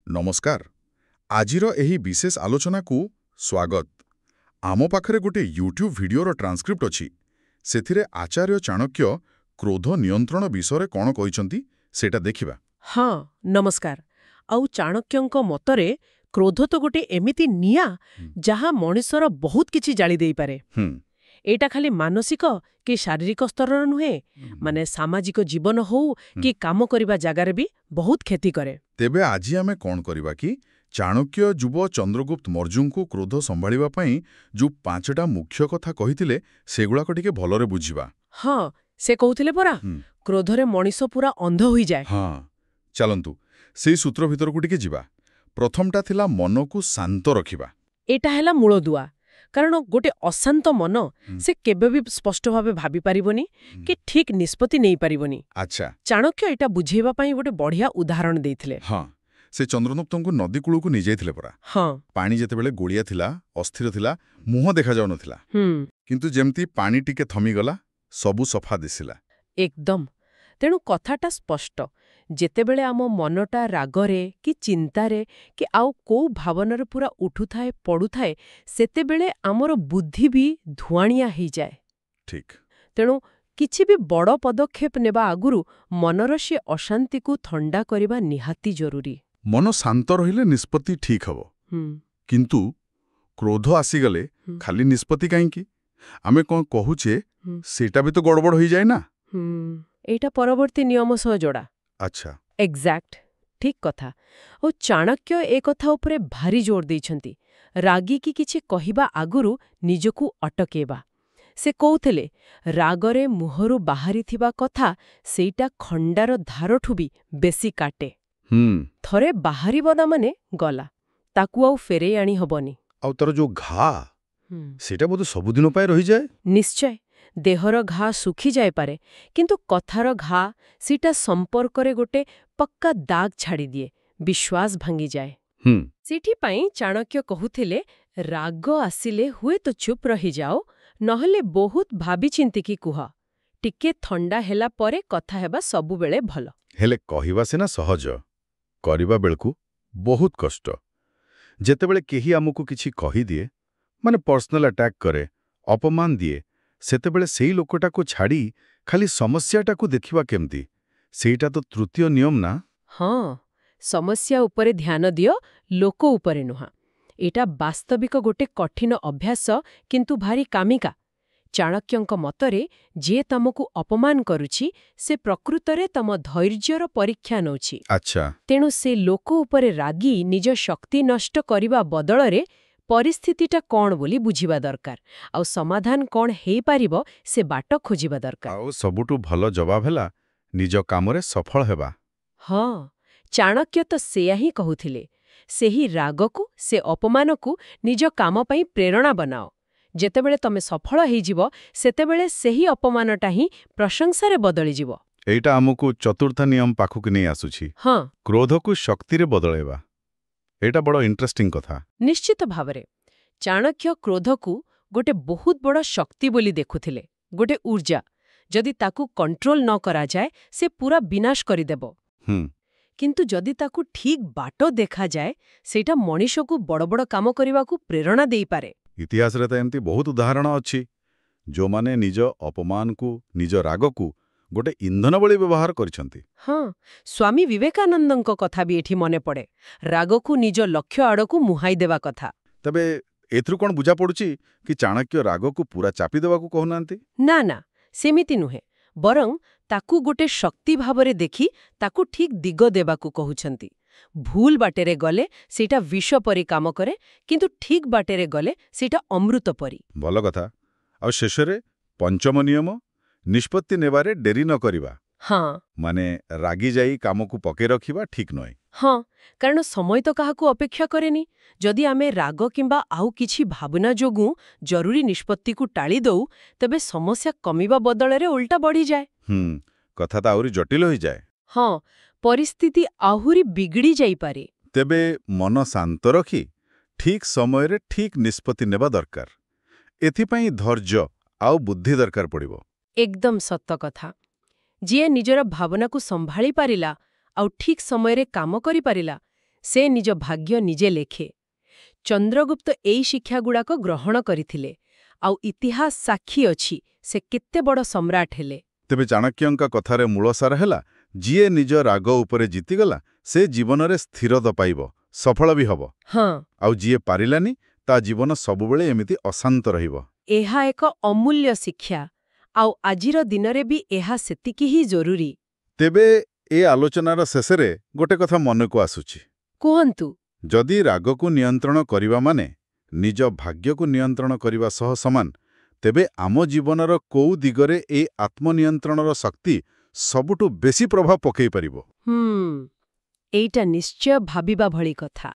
नमस्कार आजिर एही विशेष आलोचना को स्वागत आम पाखरे गोटे यूट्यूब वीडियोर ट्रांसक्रिप्ट अछि सेथिरे आचार्य चाणक्य क्रोध नियंत्रण विषय कौन कहिसंती सेटा देखिबा। हाँ नमस्कार आउ चाणक्यंक मतरे क्रोध तो गोटे एमिति निया जहाँ मनुष्यर बहुत किछि जाली देई पारे। एटा खाली मानसिक कि शारीरिक स्तर नुहे माने सामाजिक जीवन हो कि काम करिबा जगार भी बहुत क्षति करे। तेबे आजी आमे कौन करिबा कि चाणक्य युव चंद्रगुप्त मौर्य को क्रोध संभाळिबा पई जो 5टा मुख्य कथा कहिथिले सेगुळाक टिके भलरे बुझिबा। हाँ से कहूथिले परा क्रोधरे मनीष पूरा अंध होई जाए। हाँ चलंतु सेई सूत्र भितर को टिके जिबा। प्रथमटा थिला मन को शांत रखिबा। एटा हैला मूल दुआ कारण गोटे अशांत मन से केबे भी स्पष्ट भावे भाबी पारिबोनी कि ठीक निष्पत्ति नहीं पारिबोनी। अच्छा चाणक्य एटा बुझेबा पई गोटे बढ़िया उदाहरण देइथिले। हाँ से चंद्रगुप्त को नदी कूल को निजाइथिले परा। हाँ पानी जेतेबेले गोलिया थिला अस्थिर थिला मुह देखा जाउ नथिला किंतु जेमती पानी टिके थमीगला सबु सफा दिसिला एकदम। तेणु कथाटा स्पष्ट जेतेबेले आम मनटा रागरे कि चिंतारे कि आउ को भावनार पूरा उठुथाए पड़ुथाए सेतेबेले आमर बुद्धि भी धुआणिया ही जाए। ठीक तेणु किछि भी बड़ पदक्षेप नेबा आगुरु मनर से अशांति को ठंडा करिबा निहाती जरूरी। मन शांत रहिले निष्पत्ति ठीक हबो किंतु क्रोध आसीगले खाली निष्पत्ति काईकी आमे कोन कहूचे सेटा भी तो गड़बड़ होई जाए ना। एटा परवर्ती नियम सह जोड़ा। अच्छा एग्जैक्ट ठीक कथा। और चाणक्य ए कथा उपरे भारी जोर देइछंती रागी की किछि कहिबा आगुरु निजकु अटकेबा। से कहूथिले रागरे मुहरु बाहरी थिबा कथा सेटा खंडार धारठु भी बेसी काटे। थरे बाहरी बदा माने गला ताकू आउ फेरे आनी हबनी। आउ तार जो घा सेटा बोध सबुदिन पाए रही जाए। निश्चय देहर घा सुखी जाए पारे किंतु कथार घा सीटा संपर्करे गोटे पक्का दाग छाड़ी दिए विश्वास भांगी जाए। सेठी पाई चाणक्य कहूथिले राग आसिले हुए तो चुप रही जाओ नहले बहुत भाबी चिंतिकी कुह टिके थंडा हेला परे कथा हेबा सबु बेले भल। हेले कहिबा सिना सहज करिबा बेलकु बहुत कष्ट। जेतेबेले केही आमुको किछि कहि दिए माने पर्सनल अटैक करे अपमान दिए सेतेबेले सेही लोकटा को छाड़ी खाली समस्याटा को देखिबा केमती सेटा तो तृतीय नियम ना। हाँ समस्या उपरे ध्यान दियो लोक उपरे नुहा। एटा वास्तविक गोटे कठिन अभ्यास किंतु भारी कामिका। चाणक्यंक मतरे जे तमकु अपमान करुछि से प्रकृतरे तम धैर्यर परीक्षा नौछि। अच्छा तेणु से लोक उपरे रागी निज शक्ति नष्ट करिबा बदलरे परिस्थितिटा कौन बोली बुझिबा दरकार आउ समाधान कौन हेई पारिबो से बाट खोजिबा दरकार। आउ सबुटु भलो जवाब हैला निज कामरे सफल हेबा। हाँ चाणक्य तो सेया ही कहूथिले सेही रागकु से अपमानकु निज काम पई प्रेरणा बनाओ। जेतेबेले तमे सफल हेई जिवो सेतेबेले सेही अपमानटा ही प्रशंसारे बदली जिवो। एटा हमकु चतुर्थ नियम पाखुक नै आसुछि। हाँ क्रोध को शक्ति रे बदलेबा एटा बड़ इंटरेस्टिंग कथा। निश्चित भावरे चाणक्य क्रोध को गोटे बहुत बड़ शक्ति बोली देखुथिले गोटे ऊर्जा जदि ताकू कंट्रोल न करा जाए से पूरा विनाश करिदेबो। किंतु जदि ताकू ठीक बाटो देखा जाए सेटा मनीष को बड़ बड़ काम करने को प्रेरणा देई पारे। इतिहास रे त एमती बहुत उदाहरण अछि जो माने निज अपमान को निज राग को गोटे इंधन बळी व्यवहार करिसंती। हाँ स्वामी विवेकानंदଙ୍କ कथा भी एठी मने पड़े राग को निज लक्ष्य आड़कू मुहाई देवा कथा। तबे एथरु कोन बुझा पड़ुछि कि चाणक्य राग को पूरा चापी देवा को कहनांती। ना ना सेमिति नुहे बरं ताकू गोटे शक्ति भावरे देखि ताकू ठीक दिग देबाकू कहउछंती। भूल बाटेरे गले सेटा विष परी काम करे किंतु ठीक बाटेरे गले सेटा अमृत परी। भल कथा। आ शेषरे पंचम नियम निष्पत्ति नेबारे डेरी न करिबा। हाँ माने रागी जाई काम को पके रखिबा ठीक नय। हाँ कारण समय तो काहाकू अपेक्षा करेनी। जदि आमे राग किंबा आउ किछि भावना जोगु जरूरी निष्पत्ति को टाली दऊ तबे समस्या कमिबा बदलरे उल्टा बढ़ी जाए। कथा ता आउरी जटिल होई जाए। हाँ परिस्थिति आहुरी बिगड़ी जाई पारे। तेबे मन शांत रखी ठीक समय रे ठीक निष्पत्ति नेबा दरकार। एथिपाई धैर्य आउ बुद्धि दरकार पड़िबो। एकदम सत्य कथा। जिए निजर भावना को संभाली पारिला आउ ठीक समय रे काम करी पारिला ସେ ନିଜ ଭାଗ୍ୟ ନିଜେ ଲେଖେ। ଚନ୍ଦ୍ରଗୁପ୍ତ ଏଇ ଶିକ୍ଷାଗୁଡ଼ାକ ଗ୍ରହଣ କରିଥିଲେ, ଆଉ ଇତିହାସ ସାକ୍ଷୀ ଅଛି ସେ କେତେ ବଡ଼ ସମ୍ରାଟ ହେଲେ। ତେବେ ଚାଣକ୍ୟଙ୍କ କଥାରେ ମୂଳସାର ହେଲା, ଯିଏ ନିଜ ରାଗ ଉପରେ ଜିତିଗଲା ସେ ଜୀବନରେ ସ୍ଥିରତା ପାଇବ, ସଫଳ ବି ହେବ। ହଁ, ଆଉ ଯିଏ ପାରିଲାନି ତା ଜୀବନ ସବୁବେଳେ ଏମିତି ଅଶାନ୍ତ ରହିବ। ଏହା ଏକ ଅମୂଲ୍ୟ ଶିକ୍ଷା, ଆଉ ଆଜିର ଦିନରେ ବି ଏହା ସେତିକି ହିଁ ଜରୁରୀ। ତେବେ ଏ ଆଲୋଚନାର ଶେଷରେ ଗୋଟେ କଥା ମନକୁ ଆସୁଛି। କୁହନ୍ତୁ। ଯଦି ରାଗକୁ ନିୟନ୍ତ୍ରଣ କରିବା ମାନେ ନିଜ ଭାଗ୍ୟକୁ ନିୟନ୍ତ୍ରଣ କରିବା ସହ ସମାନ, ତେବେ ଆମ ଜୀବନର କୋଉ ଦିଗରେ ଏ ଆତ୍ମନିୟନ୍ତ୍ରଣର ଶକ୍ତି ସବୁଠୁ ବେଶୀ ପ୍ରଭାବ ପକାଇ ପାରିବ? ଏଇଟା ନିଶ୍ଚୟ ଭାବିବା ଭଳି କଥା।